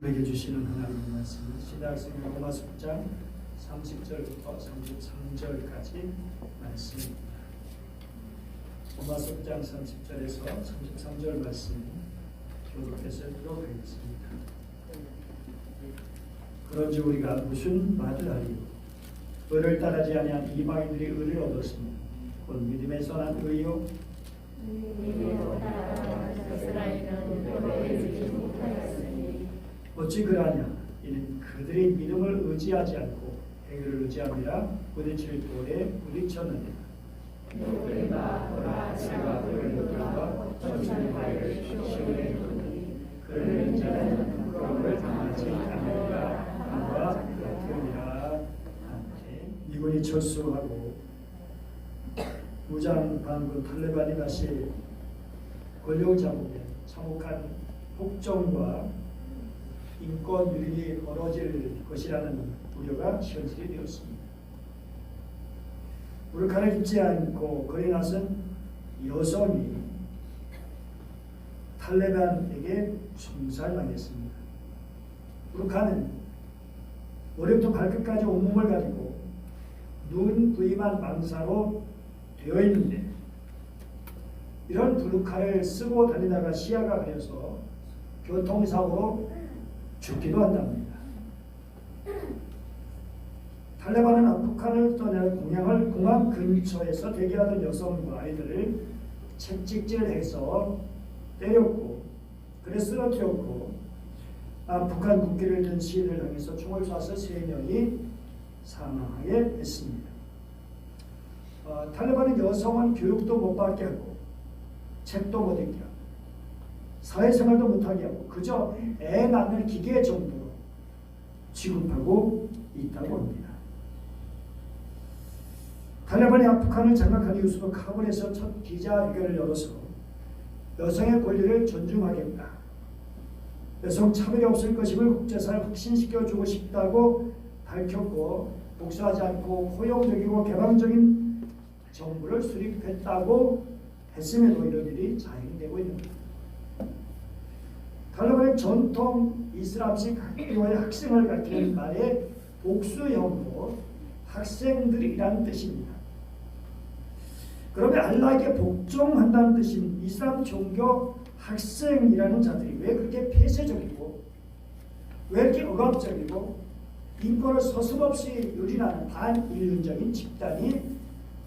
우리에게 주시는 하나님의 말씀은 신약성경 로마서 9장 30절부터 33절까지 말씀입니다. 로마서 9장 30절에서 33절 말씀 교독해서 읽어드리겠습니다. 그런지 우리가 무슨 말을 하리요? 의를 따르지 아니한 이방인들이 의를 얻었으니 곧 믿음에서 난 의요 어찌 그러하냐? 이는 그들이 믿음을 의지하지 않고 행위를 의지함이라 부딪힐 돌에 부딪혔느니라. 누구가 보라 제가 그를 붙들어 천천히 발을 시원해 두니 그를 인자는 부끄러움을 당하지 않으리라 함과 같으리라. 미군이 철수하고 무장 반군 탈레반이 다시 권력을 잡으면 참혹한 폭정과 인권 유린이 벌어질 것이라는 우려가 현실이 되었습니다. 부르카를 입지 않고 거리 나선 여성이 탈레반에게 총살당했습니다. 부르카는 머리부터 발끝까지 온몸을 가리고 눈 부위만 망사로 되어 있는데 이런 부르카를 쓰고 다니다가 시야가 가려서 교통사고로 죽기도 한답니다. 탈레반은 아프간을 떠날 공항 근처에서 대기하던 여성과 아이들을 채찍질해서 때렸고 그래 쓰러뜨렸고 북한 국기를 든 시인을 향해서 총을 쏴서 3명이 사망하게 했습니다. 탈레반은 여성은 교육도 못 받게 하고 책도 못 읽게 하고 사회생활도 못하게 하고 그저 애 낳는 기계 정도로 취급하고 있다고 합니다. 탈레반이 아프간을 장악한 이후 카불에서 첫 기자회견을 열어서 여성의 권리를 존중하겠다. 여성 차별이 없을 것임을 국제사회에 확신시켜주고 싶다고 밝혔고 복수하지 않고 포용적이고 개방적인 정부를 수립했다고 했음에도 이런 일이 자행되고 있는 겁니다. 탈레반의 전통 이슬람식 학교의 학생을 가리키는 말의 복수형으로 학생들이라는 뜻입니다. 그러면 알라에게 복종한다는 뜻인 이슬람 종교 학생이라는 자들이 왜 그렇게 폐쇄적이고 왜 이렇게 억압적이고 인권을 서슴없이 유린하는 반인륜적인 집단이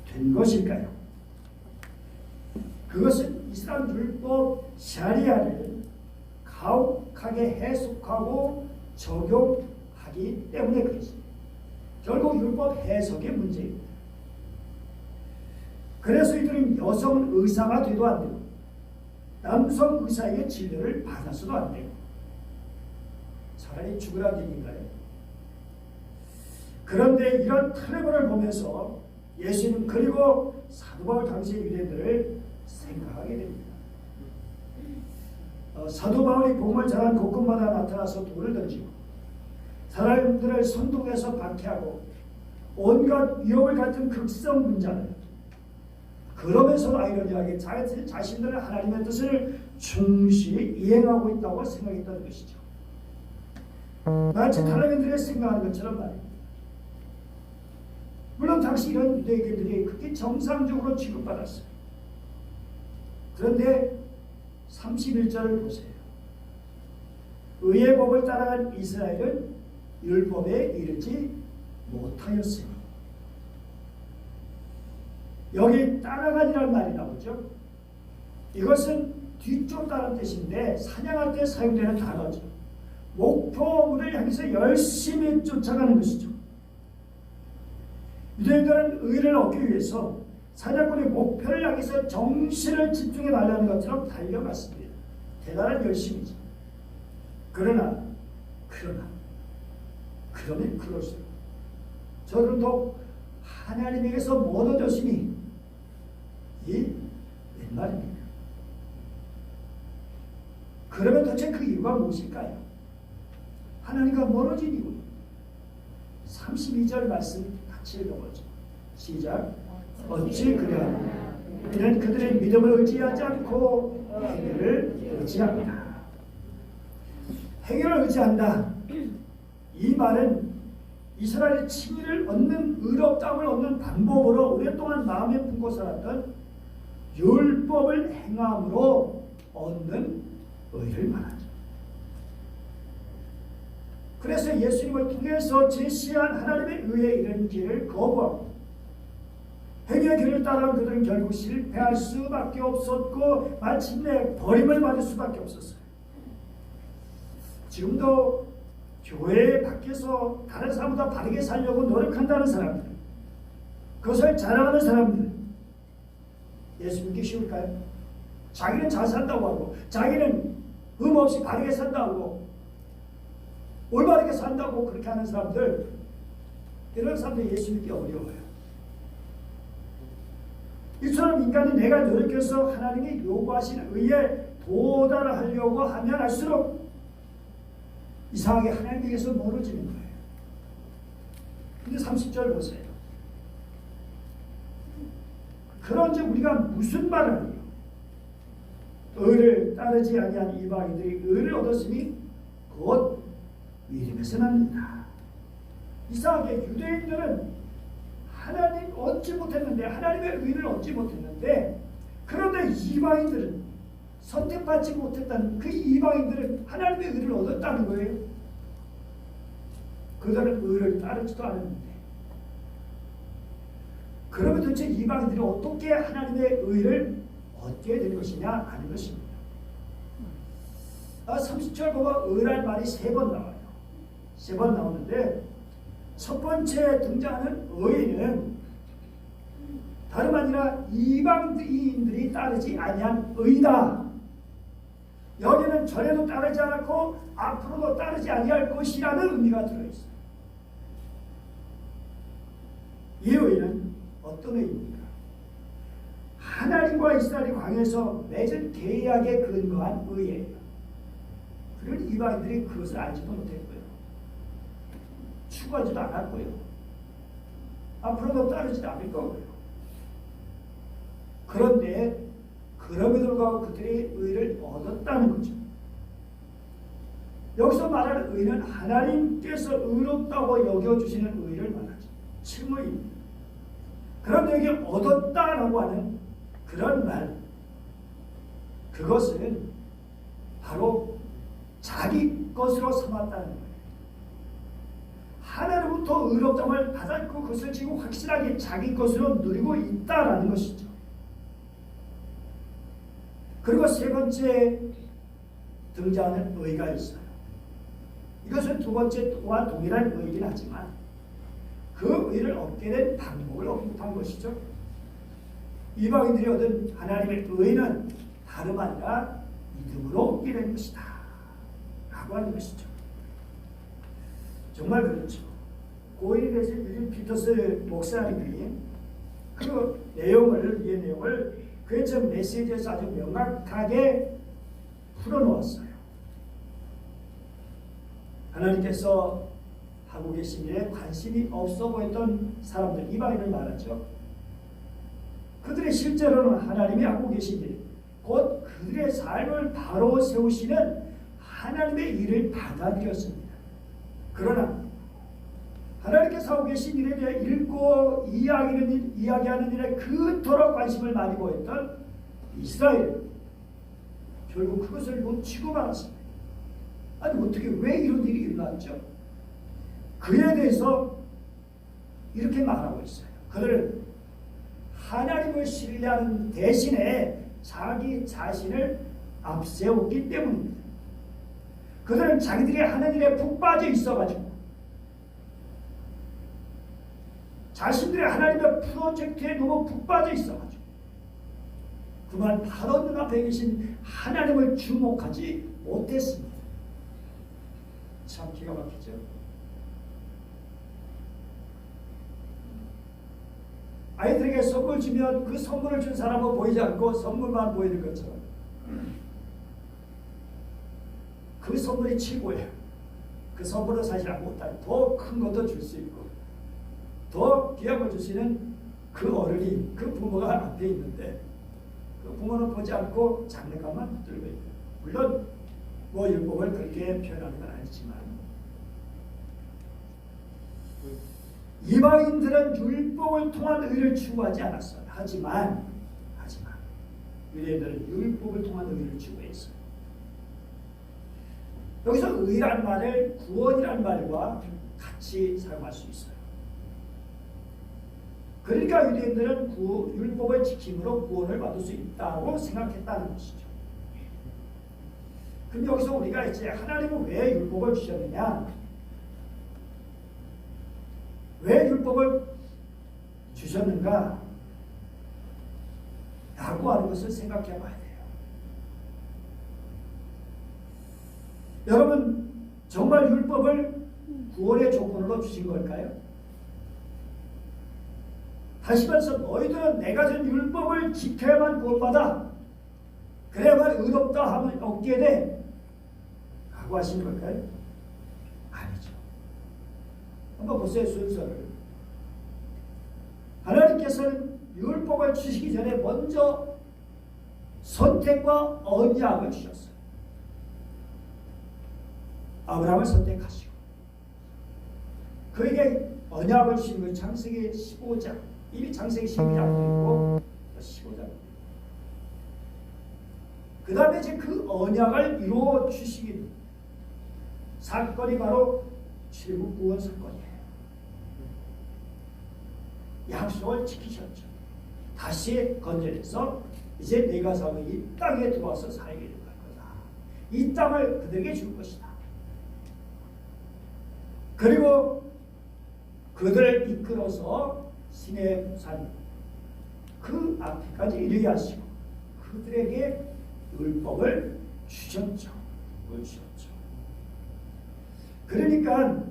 된 것일까요? 그것은 이슬람 율법 샤리아를 가혹하게 해석하고 적용하기 때문에 그렇습니다. 결국 율법 해석의 문제입니다. 그래서 이들은 여성 의사가 돼도 안 되고 남성 의사에게 진료를 받아서도 안 되고 차라리 죽으라는 얘기인가요? 그런데 이런 탈레반을 보면서 예수님 그리고 사도 바울 당시의 유대인들을 생각하게 됩니다. 사도 바울이 복음을 전한 곳곳마다 나타나서 돌을 던지고 사람들을 선동해서 박해하고 온갖 위협을 갖은 극성 분자들 그러면서 아이러니하게 자신들의 하나님의 뜻을 충실히 이행하고 있다고 생각했다는 것이죠. 마치 탈레반들이 생각하는 것처럼 말입니다. 물론 당시 이런 유대인들이 그렇게 정상적으로 취급받았어요. 그런데 31절을 보세요. 의의 법을 따라간 이스라엘은 율법에 이르지 못하였으니 여기 따라간이라는 말이 나오죠. 이것은 뒤쫓다는 뜻인데 사냥할 때 사용되는 단어죠. 목표물을 향해서 열심히 쫓아가는 것이죠. 유대인들은 의를 얻기 위해서 사냥꾼의 목표를 향해서 정신을 집중해 달라는 것처럼 달려갔습니다. 대단한 열심이죠. 그러면 그럴수록 저는 더 하나님에게서 못 얻었으니 이 웬 말입니까? 그러면 도대체 그 이유가 무엇일까요? 하나님과 멀어진 이유. 32절 말씀 같이 읽어보죠. 시작. 어찌 그러하냐? 이는 그들의 믿음을 의지하지 않고 행위를 의지합니다. 행위를 의지한다. 이 말은 이스라엘의 칭의를 얻는 의롭다움을 얻는 방법으로 오랫동안 마음에 품고 살았던 율법을 행함으로 얻는 의를 말하죠. 그래서 예수님을 통해서 제시한 하나님의 의에 이르는 길을 거부하고 행위의 길을 따라온 그들은 결국 실패할 수밖에 없었고 마침내 버림을 받을 수밖에 없었어요. 지금도 교회 밖에서 다른 사람보다 바르게 살려고 노력한다는 사람들, 그것을 자랑하는 사람들, 예수 믿기 쉬울까요? 자기는 잘 산다고 하고 자기는 없이 바르게 산다고 올바르게 산다고 그렇게 하는 사람들, 이런 사람들 예수 믿기 어려워요. 이처럼 인간이 내가 노력해서 하나님이 요구하시는 의에 도달하려고 하면 할수록 이상하게 하나님에게서 멀어지는 거예요. 근데 30절 보세요. 그런즉 우리가 무슨 말을 하리요? 의를 따르지 아니한 이방인들이 의를 얻었으니 곧 믿음에서 납니다. 이상하게 유대인들은 하나님 얻지 못했는데, 하나님의 의를 얻지 못했는데, 그런데 이방인들은, 선택받지 못했다는 그 이방인들은 하나님의 의를 얻었다는 거예요. 그들은 의를 따르지도 않았는데, 그러면 도대체 이방인들이 어떻게 하나님의 의를 얻게 된 것이냐 하는 것입니다. 30절 보면 의란 말이 3번 나와요. 3번 나오는데, 첫 번째 등장하는 의는 다름 아니라 이방인들이 따르지 아니한 의다. 여기는 전에도 따르지 않았고 앞으로도 따르지 아니할 것이라는 의미가 들어있어요. 이 의는 어떤 의미입니까? 하나님과 이스라엘이 광야에서 맺은 계약에 근거한 의예요. 그런 이방인들이 그것을 알지도 못했고요. 추구하지도 않았고요. 앞으로도 따르지도 않을 거고요. 그런데 그럼에도 불구하고 그들이 의를 얻었다는 거죠. 여기서 말하는 의는 하나님께서 의롭다고 여겨주시는 의를 말하죠. 칭의입니다. 그런데 여기 얻었다라고 하는 그런 말, 그것은 바로 자기 것으로 삼았다는 거예요. 하나님부터 의롭다움을 받았고 그것을 지금 확실하게 자기 것으로 누리고 있다라는 것이죠. 그리고 세 번째 등장하는 의가 있어요. 이것은 두 번째 또한 동일한 의이긴 하지만 그 의를 얻게 된 방법을 언급한 것이죠. 이방인들이 얻은 하나님의 의는 다름 아니라 믿음으로 얻게 된 것이다 라고 하는 것이죠. 정말 그렇죠. 고인이 되신 윌리엄 피터스 목사님이 그 내용을, 이 내용을 그의 전 메시지에서 아주 명확하게 풀어놓았어요. 하나님께서 하고 계신 일에 관심이 없어 보였던 사람들, 이방인을 말하죠. 그들이 실제로는 하나님이 하고 계신 일, 곧 그들의 삶을 바로 세우시는 하나님의 일을 받아들였습니다. 그러나 하나님께서 하고 계신 일에 대해 읽고 이야기하는 일에 그토록 관심을 많이 보였던 이스라엘, 결국 그것을 놓치고 말았습니다. 아니 어떻게, 왜 이런 일이 일어났죠? 그에 대해서 이렇게 말하고 있어요. 그들은 하나님을 신뢰하는 대신에 자기 자신을 앞세웠기 때문입니다. 그들은 자기들이 하는 일에 푹 빠져 있어가지고 자신들의 하나님의 프로젝트에 너무 푹 빠져 있어가지고 그만 바로 눈앞에 계신 하나님을 주목하지 못했습니다. 참 기가 막히죠. 아이들에게 선물 주면 그 선물을 준 사람은 보이지 않고 선물만 보이는 것처럼 그 선물이 최고예요. 그 선물은 사실 아무것도 아니고 더 큰 것도 줄 수 있고 더 귀한 걸 주시는 그 어른이, 그 부모가 앞에 있는데 그 부모는 보지 않고 장난감만 붙들고 있고, 물론 뭐 율법을 그렇게 표현하는 건 아니지만 이방인들은 율법을 통한 의를 추구하지 않았어요. 하지만 유대인들은 율법을 통한 의를 추구했어요. 여기서 의란 말을 구원이란 말과 같이 사용할 수 있어요. 그러니까 유대인들은 율법을 지킴으로 구원을 받을 수 있다고 생각했다는 것이죠. 그럼 여기서 우리가 이제 하나님은 왜 율법을 주셨느냐? 왜 율법을 주셨는가? 라고 하는 것을 생각해 봐야 돼요. 여러분, 정말 율법을 구원의 조건으로 주신 걸까요? 다시 말해서 너희들은 내가 준 율법을 지켜야만 구원받아. 그래야만 의롭다 함을 얻게 돼. 라고 하신 걸까요? 아니죠. 한번 보세요, 순서를. 하나님께서는 율법을 주시기 전에 먼저 선택과 언약을 주셨어요. 아브라함을 선택하시고 그에게 언약을 주신 건 창세기 15장, 이미 창세기 12장도 있고 15장. 그 다음에 이제 그 언약을 이루어 주시기 사건이 바로 출애굽구원 사건이에요. 약속을 지키셨죠. 다시 건져내서 이제 내가 사는 이 땅에 들어와서 살게 될 거다. 이 땅을 그들에게 줄 것이다. 그리고 그들을 이끌어서 시내산 그 앞에까지 이르게 하시고 그들에게 율법을 주셨죠. 그러니까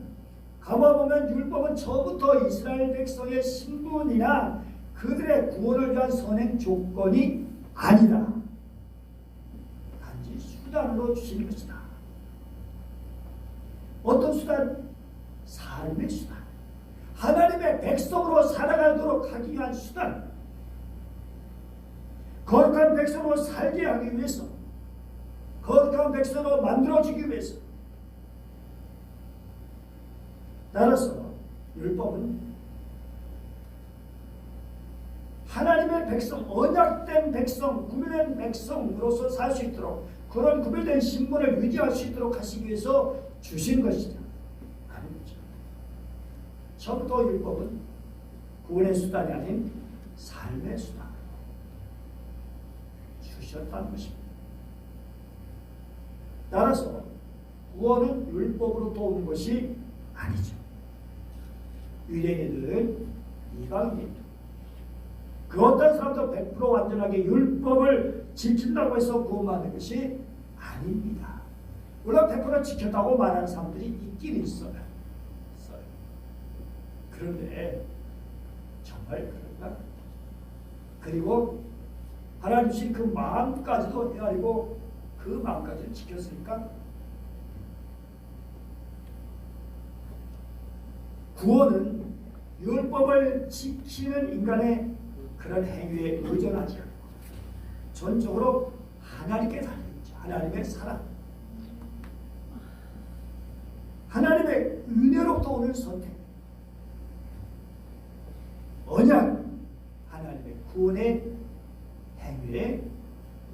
가만보면 율법은 처음부터 이스라엘 백성의 신분이나 그들의 구원을 위한 선행 조건이 아니다. 단지 수단으로 주신 것이다. 어떤 수단? 삶의 수단. 하나님의 백성으로 살아가도록 하기 위한 수단. 거룩한 백성으로 살게 하기 위해서, 거룩한 백성으로 만들어주기 위해서. 따라서 율법은 하나님의 백성, 언약된 백성, 구별된 백성으로서 살 수 있도록, 그런 구별된 신분을 유지할 수 있도록 하시기 위해서 주신 것이다. 아니죠. 처음부터 율법은 구원의 수단이 아닌 삶의 수단으로 주셨다는 것입니다. 따라서 구원은 율법으로부터 오는 것이 아니죠. 유대인들은 이방인입니다. 그 어떤 사람도 100% 완전하게 율법을 지킨다고 해서 구원받는 것이 아닙니다. 물론 100% 지켰다고 말하는 사람들이 있긴 있어요. 그런데 정말 그런가? 그리고 하나님 주신 그 마음까지도 헤아리고 그 마음까지는 지켰으니까 구원은 율법을 지키는 인간의 그런 행위에 의존하지 않고 전적으로 하나님께 달려있죠. 하나님의 사랑, 하나님의 은혜로부터 오는 선택, 언약, 하나님의 구원의 행위에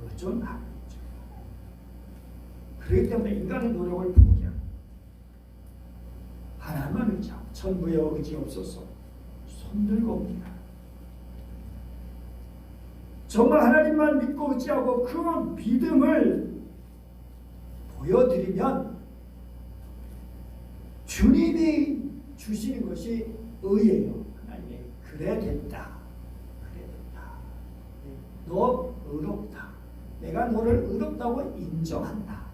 의존하고 있죠. 그렇기 때문에 인간의 노력을 포기하고 하나님만 의지하고 천부의 의지 없어서 손들고 옵니다. 정말 하나님만 믿고 의지하고 그 믿음을 보여드리면 주님이 주시는 것이 의예요. 하나님이 그래 됐다. 너 의롭다. 내가 너를 의롭다고 인정한다.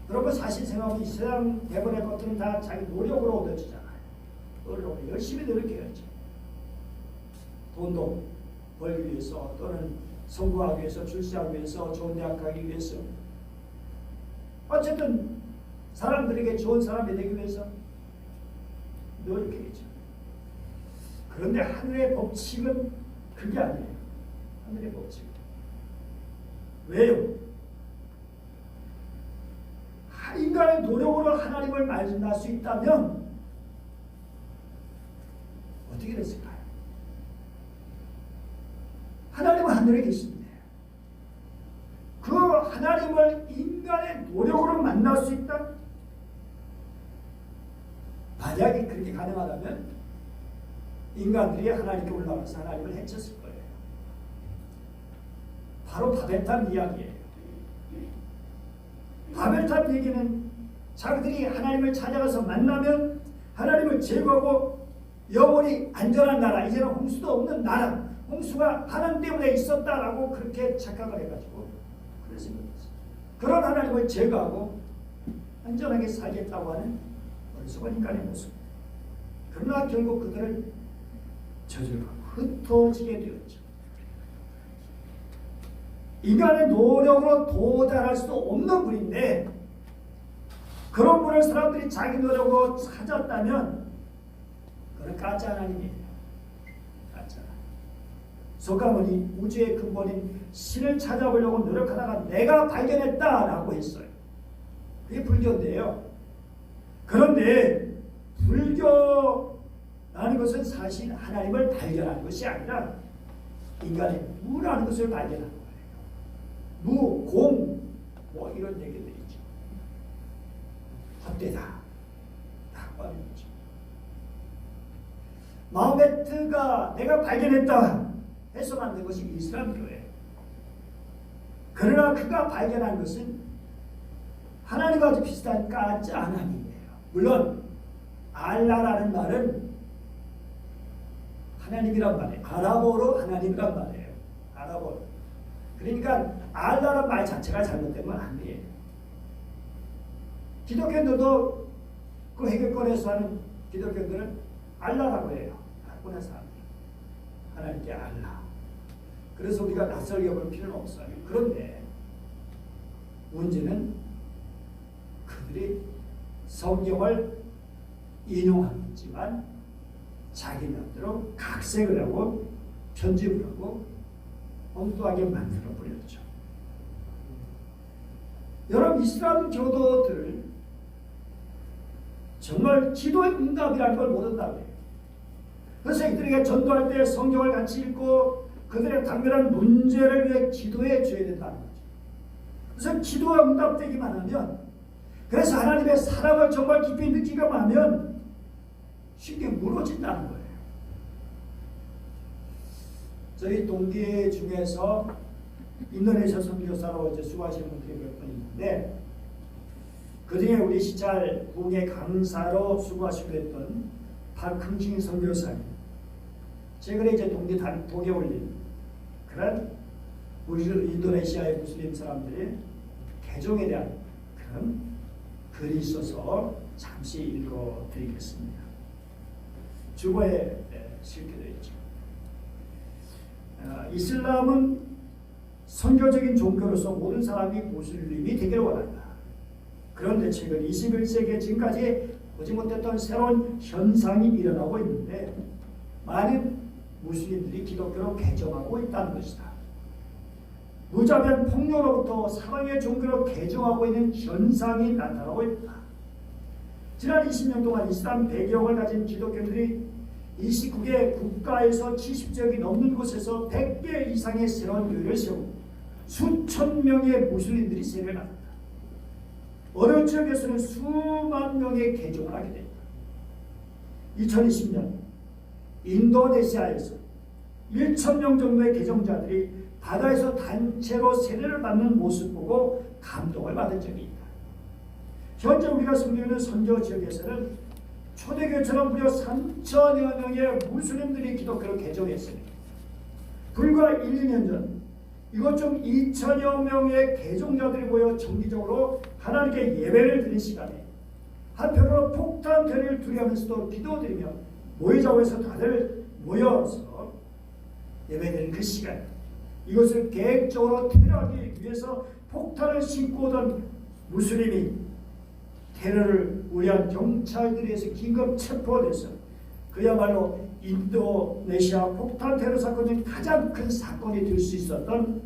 여러분 사실 생각하면 이 세상 대부분의 것들은 다 자기 노력으로 얻어지잖아요. 노력으로 열심히 노력해야지. 돈도 벌기 위해서 또는 성공하기 위해서, 출세하기 위해서, 좋은 대학 가기 위해서, 어쨌든 사람들에게 좋은 사람이 되기 위해서 노력해야죠. 그런데 하늘의 법칙은 그게 아니에요. 하늘의 법칙. 왜요? 인간의 노력으로 하나님을 만날 수 있다면 어떻게 됐을까요? 하나님은 하늘에 계십니다. 그 하나님을 인간의 노력으로 만날 수 있다? 만약에 그렇게 가능하다면 인간들이 하나님께 올라가서 하나님을 해쳤을 거예요. 바로 바벨탑 이야기예요. 바벨탑 얘기는 자기들이 하나님을 찾아가서 만나면 하나님을 제거하고 영원히 안전한 나라, 이제는 홍수도 없는 나라, 홍수가 하나님 때문에 있었다라고 그렇게 착각을 해가지고 그래서 그런 하나님을 제거하고 안전하게 살겠다고 하는 어리석은 인간의 모습. 그러나 결국 그들은 저절로 흩어지게 되었죠. 인간의 노력으로 도달할 수 없는 분인데 그런 분을 사람들이 자기 노력으로 찾았다면 그건 가짜 하나님이에요. 가짜. 석가모니 우주의 근본인 신을 찾아보려고 노력하다가 내가 발견했다라고 했어요. 그게 불교인데요. 그런데 불교라는 것은 사실 하나님을 발견하는 것이 아니라 인간의 무라는 것을 발견하는 거예요. 무, 공, 뭐 이런 얘기들이 있죠. 헛되다 라고 하는 거죠. 마호메트가 내가 발견했다 해서 만든 것이 이슬람교예요. 그러나 그가 발견한 것은 하나님과 아주 비슷한 가짜 하나님이에요. 물론 알라라는 말은 하나님이란 말이에요. 아랍어로 하나님이란 말이에요. 아랍어로. 그러니까 알라라는 말 자체가 잘못되면 안 돼요. 기독교인들도 그 해결권에서 하는 기독교인들은 알라라고 해요. 알고는 사람들. 하나님께 알라. 그래서 우리가 낯설게 볼 필요는 없어요. 그런데 문제는 그들이 성경을 인용하겠지만 자기 맘대로 각색을 하고 편집을 하고 엉뚱하게 만들어 버렸죠. 여러분 이슬람 교도들 정말 기도의 응답이라는 걸 모른다고 해요. 그래서 이들에게 전도할 때 성경을 같이 읽고 그들의 당면한 문제를 위해 기도해 줘야 된다는 거죠. 그래서 기도가 응답되기만 하면, 그래서 하나님의 사랑을 정말 깊이 느끼기만 하면 쉽게 무너진다는 거예요. 저희 동기 중에서 인도네시아 선교사로 이제 수고하시는 분들이 몇 분 있는데, 그 중에 우리 시찰 공예 강사로 수고하시고 했던 박흥신 선교사님, 최근에 이제 독에 올린 그런 우리 인도네시아의 무슬림 사람들의 개종에 대한 그런 글이 있어서 잠시 읽어드리겠습니다. 주보에 실게 되어 있죠. 이슬람은 선교적인 종교로서 모든 사람이 무슬림이 되기를 원한다. 그런데 최근 21세기에 지금까지 보지 못했던 새로운 현상이 일어나고 있는데, 많은 무슬림들이 기독교로 개종하고 있다는 것이다. 무자비한 폭력으로부터 사랑의 종교로 개종하고 있는 현상이 나타나고 있다. 지난 20년 동안 이슬람 배경을 가진 기독교인들이 29개 국가에서 70지역이 넘는 곳에서 100개 이상의 새로운 교회를 세우고 수천 명의 무슬림들이 세례를 받았다. 어느 지역에서는 수만 명의 개종을 하게 됐다. 2020년 인도네시아에서 1,000명 정도의 개종자들이 바다에서 단체로 세례를 받는 모습 보고 감동을 받은 적이 있다. 현재 우리가 섬기는 선교 지역에서는 초대교회처럼 무려 3,000여 명의 무슬림들이 기독교로 개종했습니다. 불과 1, 2년 전 이것 중 2,000여 명의 개종자들이 모여 정기적으로 하나님께 예배를 드린 시간에, 한편으로 폭탄 대를 두려하면서도 기도드리며 모이자고해서 다들 모여서 예배드리는 그 시간, 이것을 계획적으로 테러하기 위해서 폭탄을 싣고 오던 무슬림이 테러를 우려한 경찰들에 의해서 긴급 체포돼서 그야말로 인도네시아 폭탄 테러 사건 중 가장 큰 사건이 될 수 있었던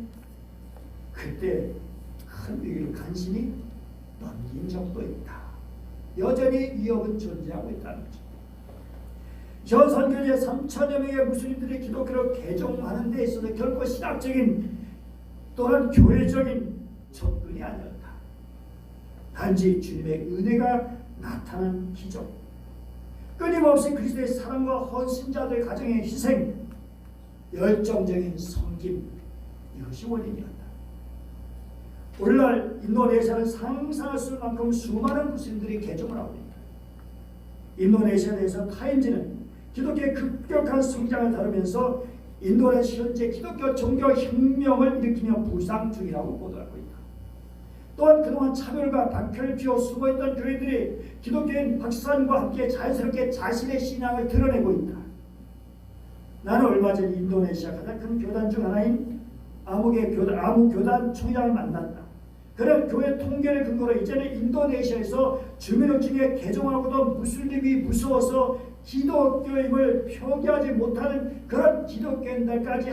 그때 큰 위기를 간신히 넘긴 적도 있다. 여전히 위협은 존재하고 있다는 거죠. 현 선교제 3천여 명의 무슬림들이 기독교로 개종하는 데 있어서 결코 신학적인 또는 교회적인 접근이 아니었다. 단지 주님의 은혜가 나타난 기적, 끊임없이 그리스도의 사랑과 헌신자들 가정의 희생, 열정적인 섬김, 이것이 원인이었다. 오늘날 인도네시아는 상상할 수 없을 만큼 수많은 무슬림들이 개종을 하고 있다. 인도네시아에서 타임즈는 기독교의 급격한 성장을 다루면서 인도네시아 현재 기독교 종교 혁명을 일으키며 부상 중이라고 보도하고 있다. 또한 그동안 차별과 박해를 피워 숨어있던 교회들이 기독교인 확산과 함께 자연스럽게 자신의 신앙을 드러내고 있다. 나는 얼마 전 인도네시아 가장 큰 교단 중 하나인 아무 교단 총장을 만났다. 그런 교회 통계를 근거로 이제는 인도네시아에서 주민들 중에 개종하고도 무슬림이 무서워서 기독교임을 표기하지 못하는 그런 기독교인들까지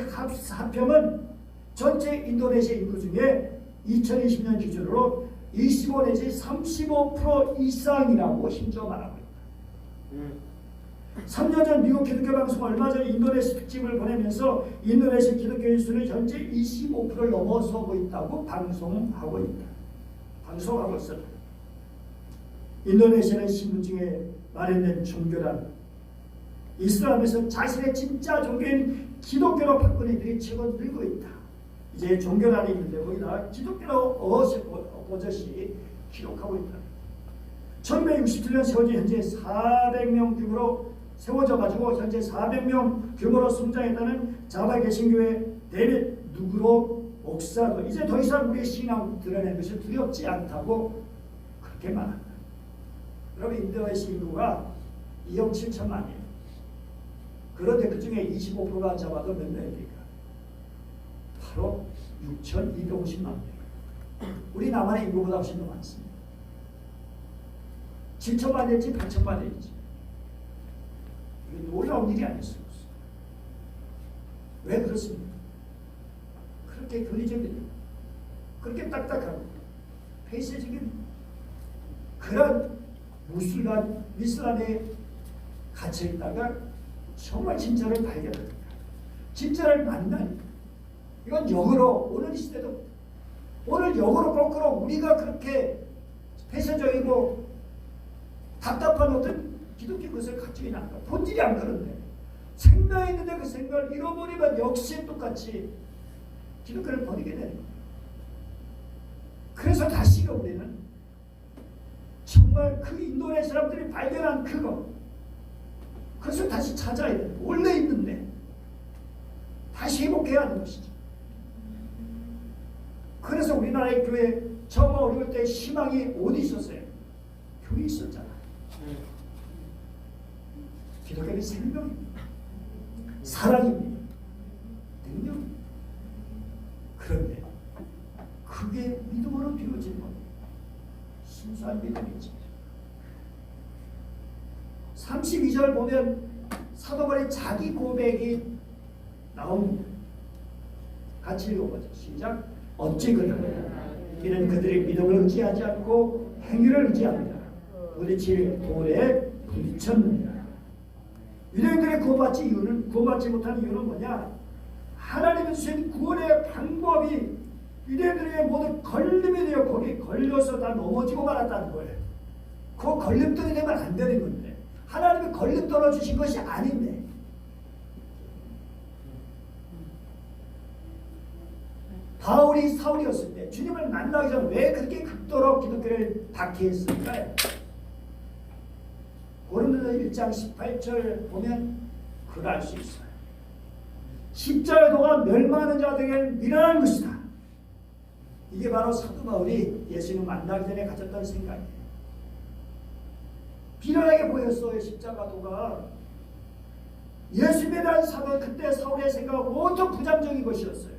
합하면 전체 인도네시아 인구 중에 2020년 기준으로 25 내지 35% 이상이라고 심지어 말하고 있다. 3년 전 미국 기독교 방송 얼마 전 인도네시아 특집을 보내면서 인도네시아 기독교인 수는 현재 25%를 넘어서고 있다고 방송하고 있었다. 인도네시아는 신분 중에 마련된 종교란 이슬람에서 자신의 진짜 종교인 기독교로 바꾼 이들이 최근 늘고 있다. 이제 종교란이 있는데 거기다 기독교로 어저씨 기록하고 있다. 1967년 세워진 현재 400명 규모로 세워져가지고 현재 400명 규모로 성장했다는 자바 개신교회 데빗 누그로 목사도 이제 더 이상 우리의 신앙 드러내는 것이 두렵지 않다고 그렇게 말한다. 여러분 인도네시아 인구가 2억 7천만이에요. 그런데 그 중에 25%가 잡아도 몇 명입니까? 바로 6,250만 명. 우리 남한의 인구보다 훨씬 더 많습니다. 7천만 될지 8천만 될지 놀라운 일이 아닐 수 없어요. 왜 그렇습니까? 그렇게 교리적이고 그렇게 딱딱하고 폐쇄적인 그런 미슬람에 갇혀있다가 정말 진짜를 발견합니다. 진짜를 만나니까 이건 역으로 오늘 이 시대도 오늘 역으로 거꾸로 우리가 그렇게 폐쇄적이고 답답한 어떤 기독교 것을 가지고 있는 거 본질이 안 그런데 생각이 있는데 그 생각을 잃어버리면 역시 똑같이 기독교를 버리게 되는 거예요. 그래서 다시가 우리는 정말 그 인도네시아 사람들이 발견한 그것을 다시 찾아야 돼요. 원래 있는데 다시 회복해야 하는 것이죠. 그래서 우리나라의 교회 처음 어려울 때 희망이 어디 있었어요? 교회에 있었잖아. 기독교는 생명입니다. 사랑입니다. 능력입니다. 그런데 그게 믿음으로 되어진 겁니다. 순수한 믿음이지. 32절 보면 사도 바울의 자기 고백이 나옵니다. 같이 읽어보죠. 시작. 어찌 그러냐 이는 그들의 믿음을 의지하지 않고 행위를 의지합니다. 부딪힐 돌에 부딪혔느니라. 유대인들의 구원받지 못하는 이유는 뭐냐? 하나님이 주신 구원의 방법이 유대인들에게 모두 걸림이 되어 거기에 걸려서 다 넘어지고 말았다는 거예요. 그 걸림돌이 되면 안 되는 건데 하나님이 걸림돌을 주신 것이 아닌데 바울이 사울이었을 때 주님을 만나기 전 왜 그렇게 극도로 기독교를 박해했을까요? 고린도서 1장 18절 보면 그걸 알 수 있어요. 십자가의 도가 멸망하는 자들에게 미련한 것이다. 이게 바로 사도 바울이 예수님을 만나기 전에 가졌던 생각이에요. 비련하게 보였어요. 십자가 도가. 예수님에 대한 사도 그때 사울의 생각은 온통 부정적인 것이었어요.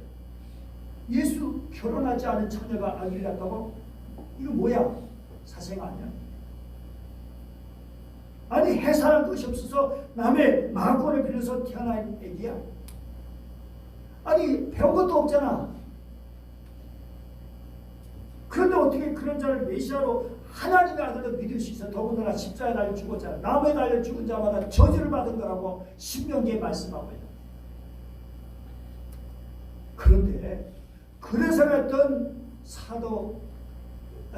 예수 결혼하지 않은 처녀가 아기를 낳았다고? 이거 뭐야? 사생 아니야? 아니 해산할 것이 없어서 남의 마구를 빌려서 태어난 애기야? 아니 배운 것도 없잖아. 그런데 어떻게 그런 자를 메시아로 하나님의 아들로 믿을 수 있어? 더군다나 십자가에 달려 죽었잖아. 나무에 달려 죽은 자마다 저주를 받은 거라고 신명기에 말씀하고 있다. 그런데 그래서 했던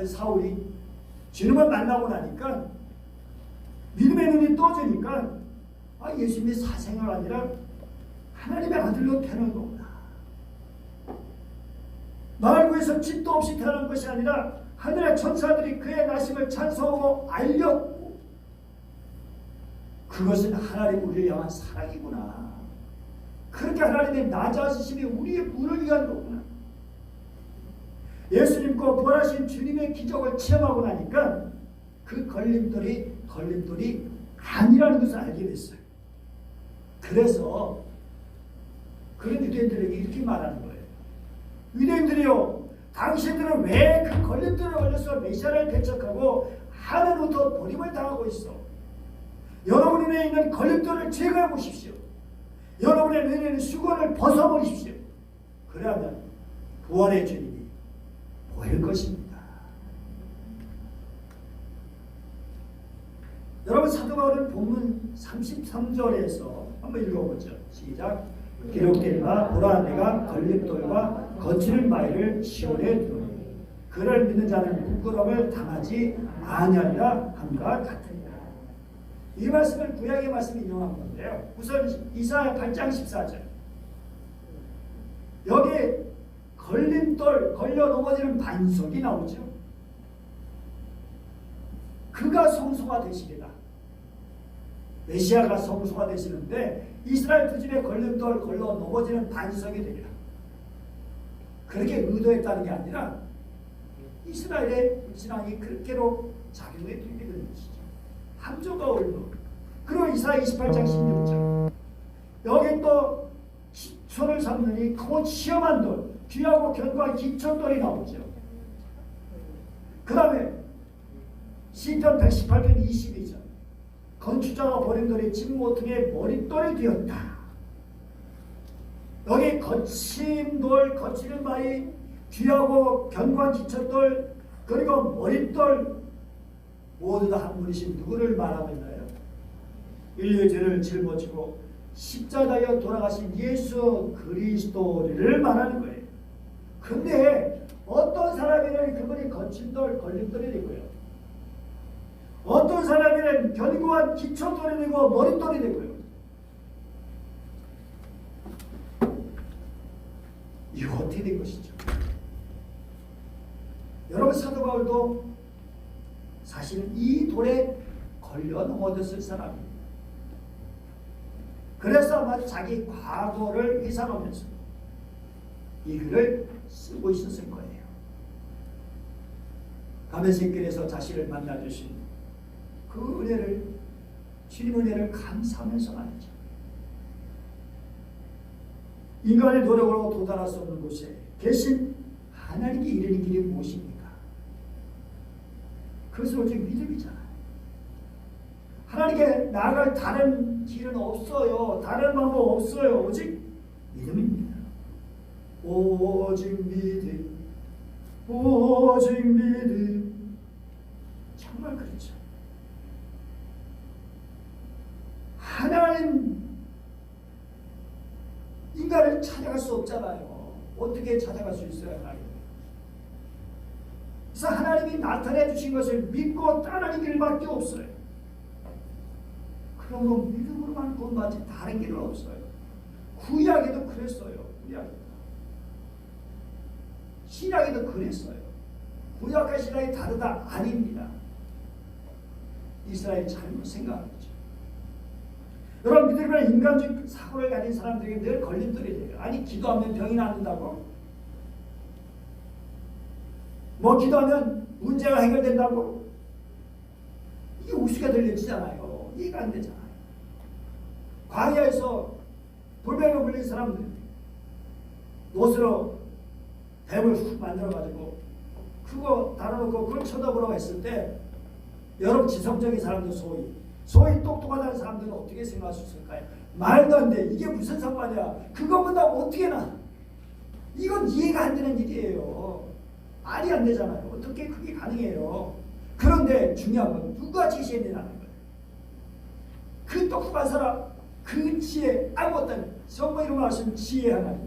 사울이 주님을 만나고 나니까 믿음의 눈이 떠지니까 예수님이 사생아가 아니라 하나님의 아들로 태어난 거구나. 나를 위해서 집도 없이 태어난 것이 아니라 하늘의 천사들이 그의 나심을 찬송하고 알렸고, 그것은 하나님 우리를 향한 사랑이구나. 그렇게 하나님의 낮아지심이 우리의 문을 위한 거구나. 예수님과 부활하신 주님의 기적을 체험하고 나니까 그 걸림돌이 아니라는 것을 알게 됐어요. 그래서 그런 유대인들에게 이렇게 말하는 거예요. 유대인들이요, 당신들은 왜 그 걸림돌에 걸려서 메시아를 배척하고 하늘로부터 버림을 당하고 있어? 여러분 안에 있는 걸림돌을 제거해 보십시오. 여러분의 눈에 있는 수건을 벗어버리십시오. 그러면 구원의 주님이 보일 것입니다. 여러분, 사도 바울은 본문 33절에서 한번 읽어보죠. 시작. 기록되리라 보라 내가 걸림돌과 거칠은 바위를 시온에 두노니 그를 믿는 자는 부끄러움을 당하지 아니하리라 함과 같으니라. 이 말씀을 구약의 말씀을 인용한 건데요. 우선 이사야 8장 14절. 여기 걸림돌, 걸려 넘어지는 반석이 나오죠. 그가 성소가 되시리라. 메시아가 성소가 되시는데 이스라엘 두 집에 걸림돌, 걸려 넘어지는 반석이 되리라. 그렇게 의도했다는 게 아니라 이스라엘의 신앙이 그렇게로 작용해 되게 되는 것이죠. 함조가 올로. 그리고 이사야 28장 16절. 여기 또 기초를 삼느니 곧 시험한 돌, 귀하고 견고한 기초돌이 나오죠. 그 다음에 시편 118편 22절. 건축자가 버린 돌이 진모퉁이의 머릿돌이 되었다. 여기 거친 돌, 거치는 바위, 귀하고 견고한 기초돌, 그리고 머릿돌, 모두 다 한 분이신 누구를 말하고 있나요? 인류의 죄를 짊어지고 십자가에 돌아가신 예수 그리스도를 말하는 거예요. 근데 어떤 사람에게는 그분이 거친 돌, 걸림돌이 되고요. 어떤 사람에게는 견고한 기초돌이 되고 머릿돌이 되고요. 이거 어떻게 된 것이죠? 여러분, 사도 바울도 사실은 이 돌에 걸려 넘어졌을 사람입니다. 그래서 아마 자기 과거를 회상하면서 이 글을 쓰고 있었을 거예요. 가면서길에서 자신을 만나주신 그 은혜를, 주님 은혜를 감사하면서 말이죠. 인간의 노력으로 도달할 수 없는 곳에 계신 하나님께 이르는 길이 무엇입니까? 그것은 오직 믿음이잖아요. 하나님께 나아갈 다른 길은 없어요. 다른 방법 없어요. 오직 믿음입니다. 오직 믿음, 오직 믿음. 정말 그렇죠. 하나님, 인간을 찾아갈 수 없잖아요. 어떻게 찾아갈 수 있어요, 하나님? 그래서 하나님이 나타내 주신 것을 믿고 따르는 길밖에 없어요. 그런 건 믿음으로만 구원받지 다른 길은 없어요. 구약에도 그랬어요. 구약에도. 신약에도 그랬어요. 구약과 신약이 다르다? 아닙니다. 이스라엘이 잘못 생각한 거죠. 여러분, 믿음이란 인간적 사고를 가진 사람들에게 늘 걸림돌이 돼요. 아니, 기도하면 병이 낫는다고? 뭐 기도하면 문제가 해결된다고? 이게 우스개 들려지잖아요. 이해가 안 되잖아요. 광야에서 돌멩이로 물린 사람들 노스로 뱀을 훅 만들어가지고 그거 달아놓고 그걸 쳐다보라고 했을 때, 여러분, 지성적인 사람들, 소위 똑똑하다는 사람들은 어떻게 생각할 수 있을까요? 말도 안 돼. 이게 무슨 상관이야. 그거보다 어떻게 나. 이건 이해가 안 되는 일이에요. 말이 안 되잖아요. 어떻게 그게 가능해요? 그런데 중요한 건 누가 제시해내라는 거예요. 그 똑똑한 사람, 그 지혜, 아무것도 아니에요. 성경으로 말하시는 지혜 하나님.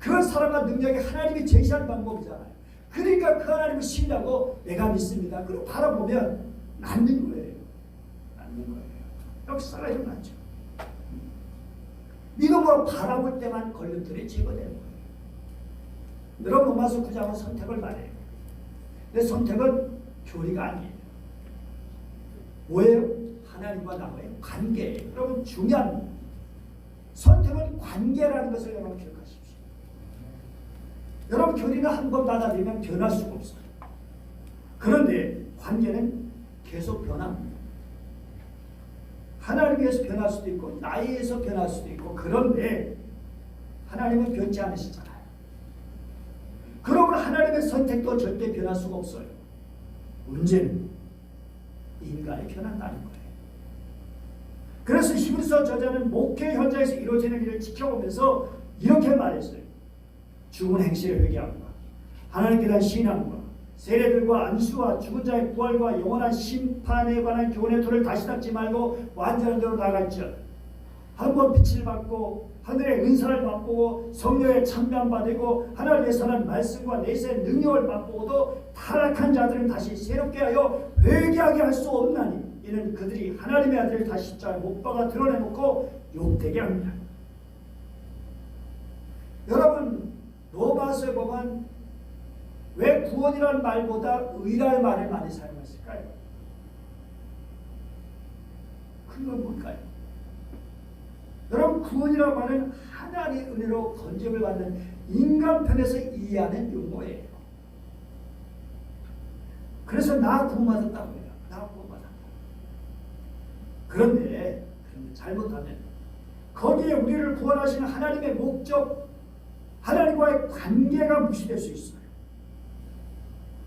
그 사람과 능력이 하나님이 제시한 방법이잖아요. 그러니까 그 하나님을 신뢰하고 내가 믿습니다. 그리고 바라보면 낫는 거예요. 낫는 거예요. 역사가 일어났죠. 믿음으로 바라볼 때만 걸림돌이 제거되는 거예요. 여러분 로마서 9장은 선택을 말해요. 근데 선택은 교리가 아니에요. 뭐예요? 하나님과 나와의 관계예요. 여러분 중요한 선택은 관계라는 것을 여러분 기억하십시오. 여러분 교리는 한 번 받아들이면 변할 수가 없어요. 그런데 관계는 계속 변합니다. 하나님에 의해서 변할 수도 있고 나에 의해서 변할 수도 있고 그런데 하나님은 변치 않으시잖아요. 그러면 하나님의 선택도 절대 변할 수가 없어요. 문제는 인간이 변한다는 거예요. 그래서 히브리서 저자는 목회 현장에서 이루어지는 일을 지켜보면서 이렇게 말했어요. 죽은 행실을 회개함과 하나님께 대한 신앙과 세례들과 안수와 죽은 자의 부활과 영원한 심판에 관한 교훈의 돌을 다시 닦지 말고 완전한 대로 나갈지어다. 한번 빛을 받고 하늘의 은사를 맛보고 성령의 참배함 받고 하나님의 선한 말씀과 내세의 능력을 맛보고도 타락한 자들은 다시 새롭게 하여 회개하게 할 수 없나니 이는 그들이 하나님의 아들을 다시 십자가에 못 박아 드러내놓고 욕되게 합니다. 여러분 로마서에 보면 왜 구원이라는 말보다 의라는 말을 많이 사용했을까요? 그건 뭘까요? 여러분 구원이라는 말은 하나님의 은혜로 건짐을 받는 인간 편에서 이해하는 용어예요. 그래서 나 구원받았다고 해요. 나 구원받았다. 그런데 잘못하면 거기에 우리를 구원하시는 하나님의 목적, 하나님과의 관계가 무시될 수 있어요.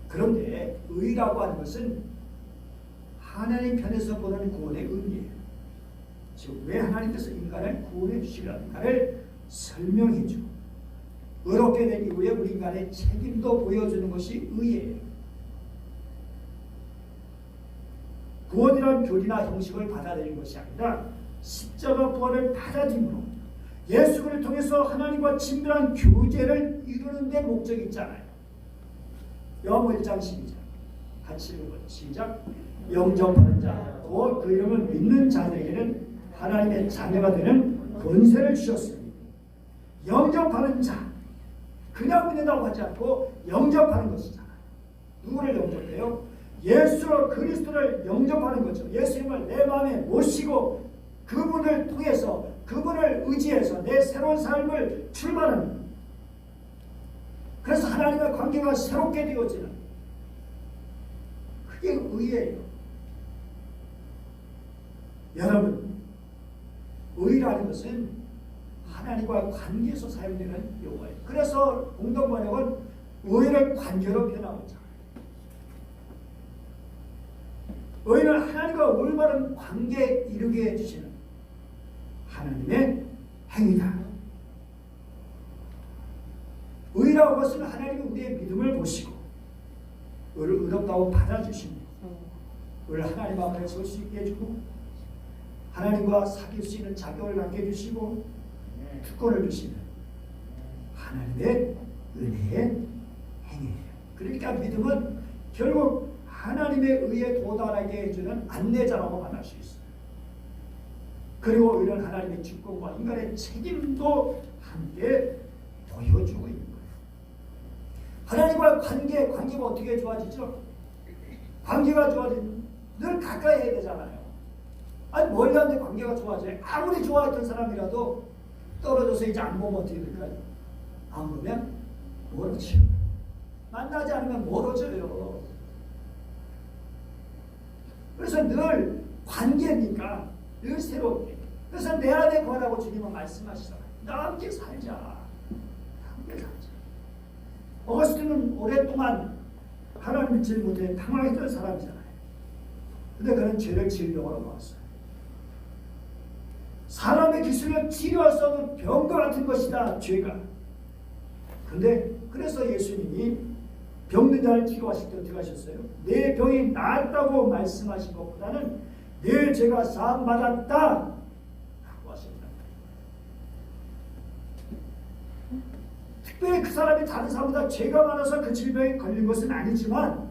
그런데 의라고 하는 것은 하나님 편에서 보는 구원의 의미예요. 즉 왜 하나님께서 인간을 구원해 주시는가를 설명해 주고 의롭게 된 이후에 우리 인간의 책임도 보여주는 것이 의예요. 구원이란 교리나 형식을 받아들이는 것이 아니라 십자가 부활을 받아들임으로 예수 그리스도를 통해서 하나님과 친밀한 교제를 이루는 데 목적이 있잖아요. 요한복음 1장 12절 같이 읽어보죠. 시작. 영접하는 자 곧 그 이름을 믿는 자들에게는 하나님의 자녀가 되는 권세를 주셨습니다. 영접하는 자 그냥 믿는다고 하지 않고 영접하는 것이잖아요. 누구를 영접해요? 예수 그리스도를 영접하는 거죠. 예수님을 내 마음에 모시고 그분을 통해서 그분을 의지해서 내 새로운 삶을 출발하는 거예요. 그래서 하나님의 관계가 새롭게 되어지는 그게 의예요. 여러분 의라는 것은 하나님과 관계에서 사용되는 용어예요. 그래서 공동번역은 의를 관계로 표현하고 있잖아요. 의는 하나님과 올바른 관계에 이르게 해주시는 하나님의 행위다. 의라고 것은 하나님이 우리의 믿음을 보시고 의를 의롭다고 받아주십니다. 의를 하나님 앞에 설 수 있게 해주고 하나님과 사귈 수 있는 자격을 갖게 해주시고 특권을 주시는 하나님의 은혜의 행위예요. 그러니까 믿음은 결국 하나님의 의에 도달하게 해주는 안내자라고 말할 수 있어요. 그리고 이런 하나님의 주권과 인간의 책임도 함께 보여주고 있는 거예요. 하나님과 관계가 어떻게 좋아지죠? 관계가 좋아지면 늘 가까이 해야 되잖아요. 아니 멀리 하는데 관계가 좋아져요. 아무리 좋아했던 사람이라도 떨어져서 이제 안 보면 어떻게 될까요? 안 보면 멀어져요. 만나지 않으면 멀어져요. 그래서 늘 관계니까 늘 새롭게. 그래서 내 안에 거하라고 주님은 말씀하시잖아요. 나와 함께 살자. 함께 살자. 어거스틴은 오랫동안 하나님 믿지 못해 당황했던 사람이잖아요. 근데 그는 죄를 질병으로 보았어요. 사람의 기술을 치료할 수 없는 병과 같은 것이다. 죄가. 근데 그래서 예수님이 병든 자를 치료하실 때 어떻게 하셨어요? 내 병이 나았다고 말씀하신 것보다는 내 죄가 사함받았다 라고 하십니다. 특별히 그 사람이 다른 사람보다 죄가 많아서 그 질병에 걸린 것은 아니지만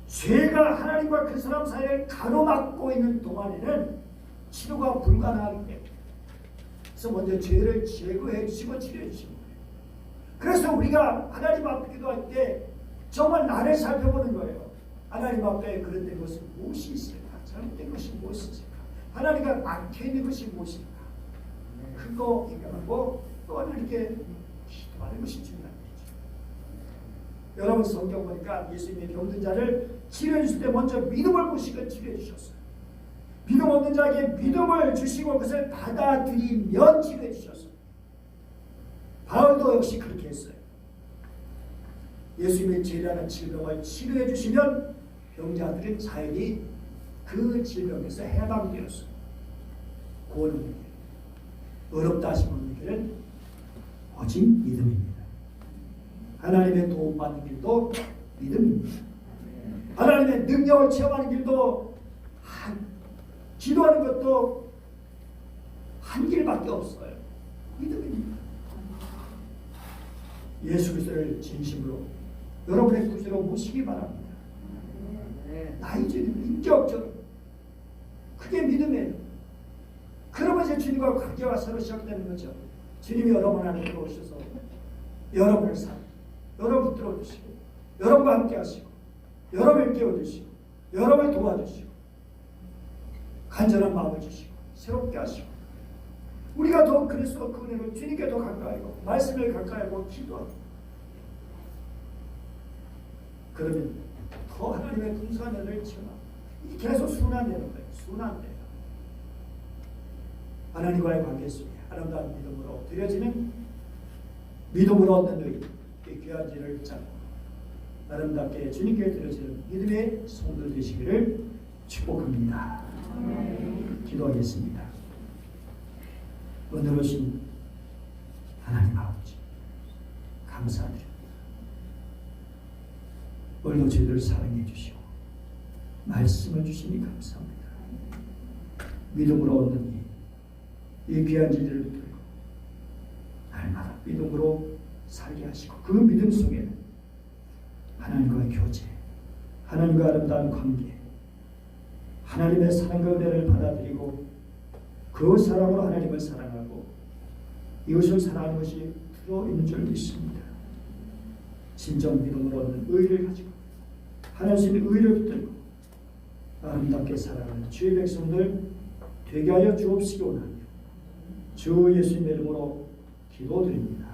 죄가 하나님과 그 사람 사이를 가로막고 있는 동안에는 치료가 불가능하기 때문에 그래서 먼저 죄를 제거해 주시고 치료해 주시는 거예요. 그래서 우리가 하나님 앞에 기도할 때 정말 나를 살펴보는 거예요. 하나님 앞에 그런된 것은 무엇이 있을까? 잘못된 것이 무엇이 있을까? 하나님과 막혀있는 것이 무엇일까? 그거 생각하고 또 하나님께 기도하는 것이 중요한 거죠. 여러분 성경 보니까 예수님이 병든 자를 치료해 주실 때 먼저 믿음을 보시고 치료해 주셨어요. 믿음 없는 자에게 믿음을 주시고 그것을 받아들이면 치료해 주셨어요. 바울도 역시 그렇게 했어요. 예수님의 죄라는 질병을 치료해 주시면 병자들은 자연히 그 질병에서 해방되었어요. 구원은 어렵다 하시는 길은 오직 믿음입니다. 하나님의 도움받는 길도 믿음입니다. 하나님의 능력을 체험하는 길도 기도하는 것도 한 길밖에 없어요. 믿음입니다. 예수 그리스도를 진심으로 여러분의 구주로 모시기 바랍니다. 나이적으로 인격적으로 그게 믿음이에요. 그러면 이제 주님과 관계가 새로 시작되는 거죠. 주님이 여러분 안에 들어오셔서 여러분을 여러분 붙들어주시고 여러분과 함께 하시고 여러분을 깨워주시고 여러분을 도와주시고 간절한 마음을 주시고 새롭게 하시고 우리가 더 그리스도 그 은혜를 주님께 더 가까이고 말씀을 가까이고 기도하고 그러면 더 하나님의 풍성한 은혜를 체험하고 계속 순환되는 거예요. 순환돼요. 하나님과의 관계 속에 아름다운 믿음으로 드려지는 믿음으로 얻는 의 귀한 진을 잡고 아름답게 주님께 드려지는 믿음의 성도 되시기를 축복합니다. 기도하겠습니다. 오늘 오신 하나님 아버지 감사드립니다. 오늘도 저희들을 사랑해 주시고 말씀을 주시니 감사합니다. 믿음으로 얻는 이 귀한 진리를 들고 날마다 믿음으로 살게 하시고 그 믿음 속에는 하나님과의 교제, 하나님과 아름다운 관계, 하나님의 사랑과 은혜를 받아들이고 그 사랑으로 하나님을 사랑하고 이웃을 사랑하는 것이 들어있는 줄 믿습니다. 진정 믿음으로 얻는 의를 가지고 하나님의 의를 붙들고 아름답게 살아가는 주의 백성들 되게 하여 주옵시기 원하며 주 예수님의 이름으로 기도드립니다.